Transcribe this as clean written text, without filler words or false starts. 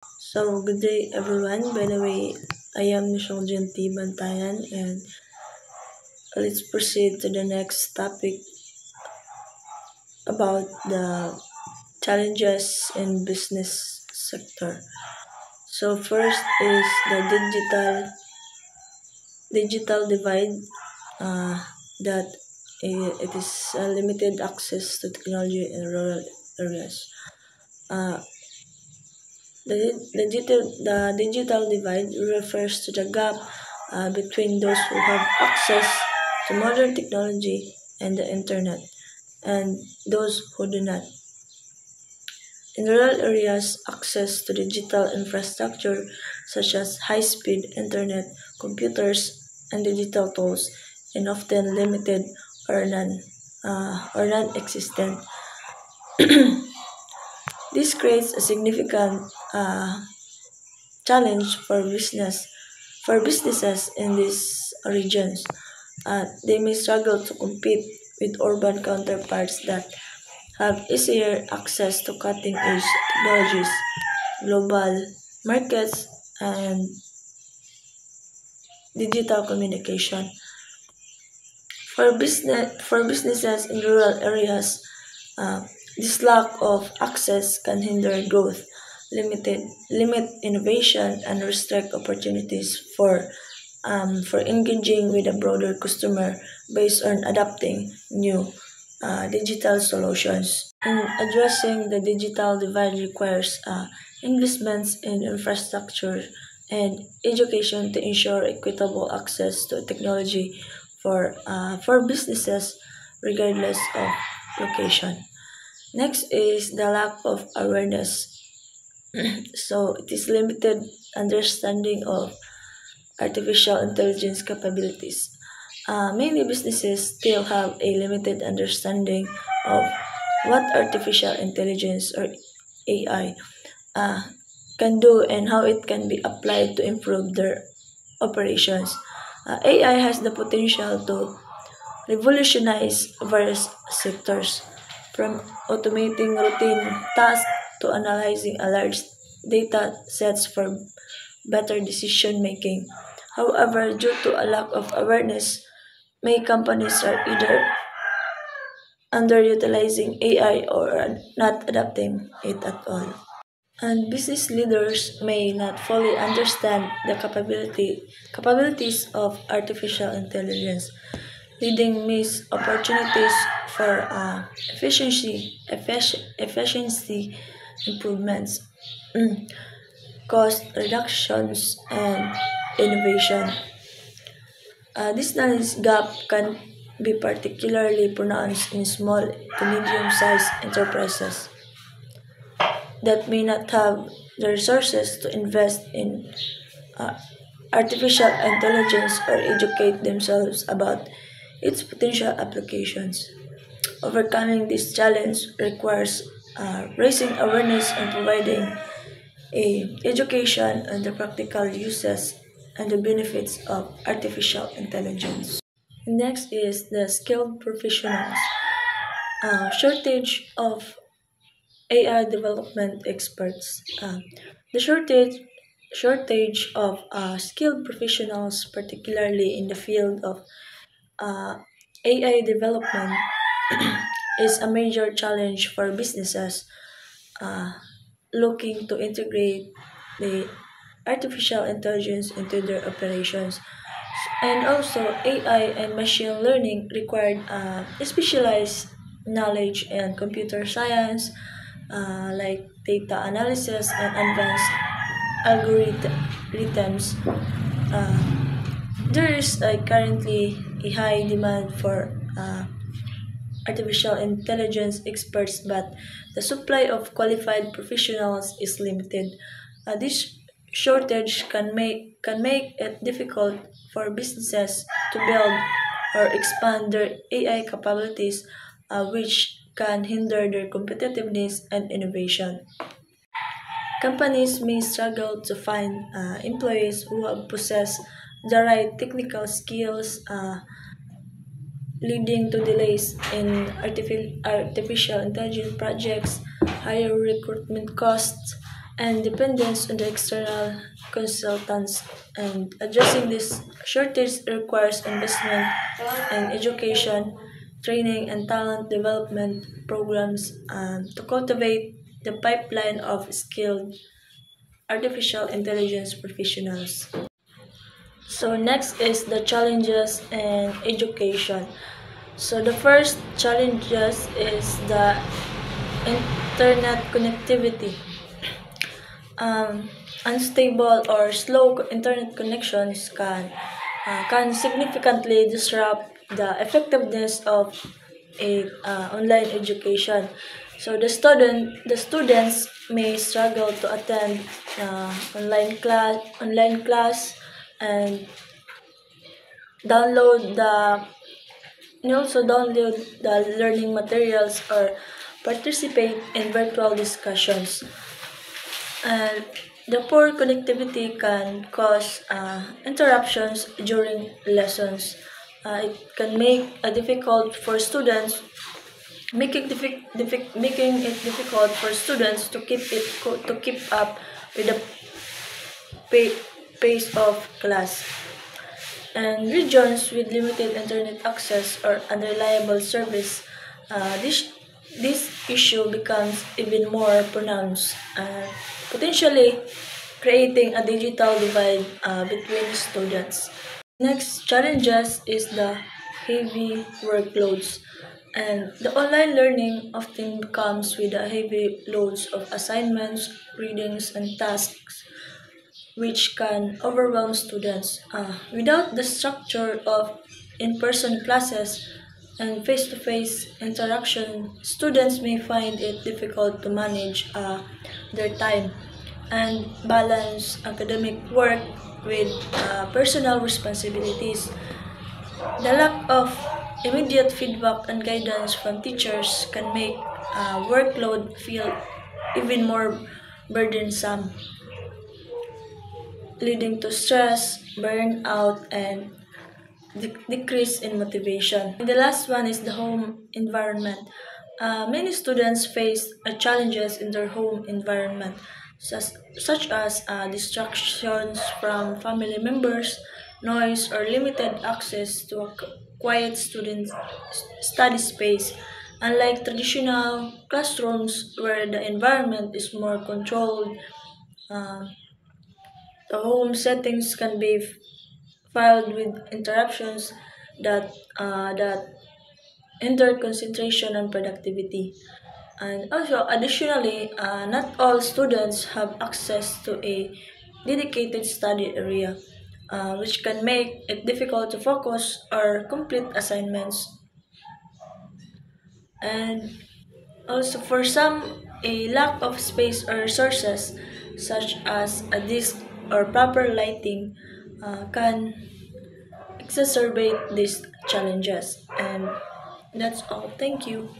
Good day everyone. By the way, I am Michelle Genti Bantayan, and let's proceed to the next topic about the challenges in business sector. First is the digital divide, uh, that it is limited access to technology in rural areas. Uh, the digital divide refers to the gap between those who have access to modern technology and the internet and those who do not. In rural areas, access to digital infrastructure such as high-speed internet, computers, and digital tools is often limited or non-existent. This creates a significant challenge for businesses in these regions. They may struggle to compete with urban counterparts that have easier access to cutting-edge technologies, global markets, and digital communication. For businesses in rural areas, uh, this lack of access can hinder growth, limit innovation, and restrict opportunities for engaging with a broader customer based on adapting new digital solutions. And addressing the digital divide requires investments in infrastructure and education to ensure equitable access to technology for businesses regardless of location. Next is the lack of awareness. It is limited understanding of artificial intelligence capabilities. Many businesses still have a limited understanding of what artificial intelligence or AI uh, can do and how it can be applied to improve their operations. AI has the potential to revolutionize various sectors, from automating routine tasks to analyzing a large data sets for better decision making. However, due to a lack of awareness, many companies are either underutilizing AI or are not adapting it at all. And business leaders may not fully understand the capabilities of artificial intelligence, leading missed opportunities for efficiency improvements, cost reductions, and innovation. This knowledge gap can be particularly pronounced in small to medium-sized enterprises that may not have the resources to invest in uh, artificial intelligence or educate themselves about its potential applications. Overcoming this challenge requires raising awareness and providing education on the practical uses and the benefits of artificial intelligence. Next is the skilled professionals. Shortage of AI development experts. The shortage of skilled professionals, particularly in the field of uh, AI development, is a major challenge for businesses uh, looking to integrate the artificial intelligence into their operations. And also, AI and machine learning required specialized knowledge in computer science, like data analysis and advanced algorithms. Uh, there is currently a high demand for artificial intelligence experts, but the supply of qualified professionals is limited. This shortage can make it difficult for businesses to build or expand their AI capabilities, which can hinder their competitiveness and innovation. Companies may struggle to find employees who have possess the right technical skills, leading to delays in artificial intelligence projects, higher recruitment costs, and dependence on the external consultants. And addressing this shortage requires investment in education, training, and talent development programs to cultivate the pipeline of skilled artificial intelligence professionals. So next is the challenges in education. So the first challenges is the internet connectivity. Unstable or slow internet connections can significantly disrupt the effectiveness of a online education. So the students may struggle to attend online class and download the and also download the learning materials or participate in virtual discussions. And the poor connectivity can cause interruptions during lessons. It can make it difficult for students, making it difficult for students to to keep up with the pa- pace of class. And regions with limited internet access or unreliable service, this issue becomes even more pronounced, potentially creating a digital divide between students. Next challenges is the heavy workloads. And the online learning often comes with a heavy loads of assignments, readings, and tasks which can overwhelm students. Without the structure of in-person classes and face-to-face interaction, students may find it difficult to manage their time and balance academic work with personal responsibilities. The lack of immediate feedback and guidance from teachers can make workload feel even more burdensome, leading to stress, burnout, and decrease in motivation. And the last one is the home environment. Many students face challenges in their home environment, such as distractions from family members, noise, or limited access to a quiet student study space. Unlike traditional classrooms where the environment is more controlled, uh, the home settings can be filled with interruptions that hinder concentration and productivity. And also, additionally, not all students have access to a dedicated study area, which can make it difficult to focus or complete assignments. And also, for some, a lack of space or resources, such as a desk or proper lighting, can exacerbate these challenges. And that's all. Thank you.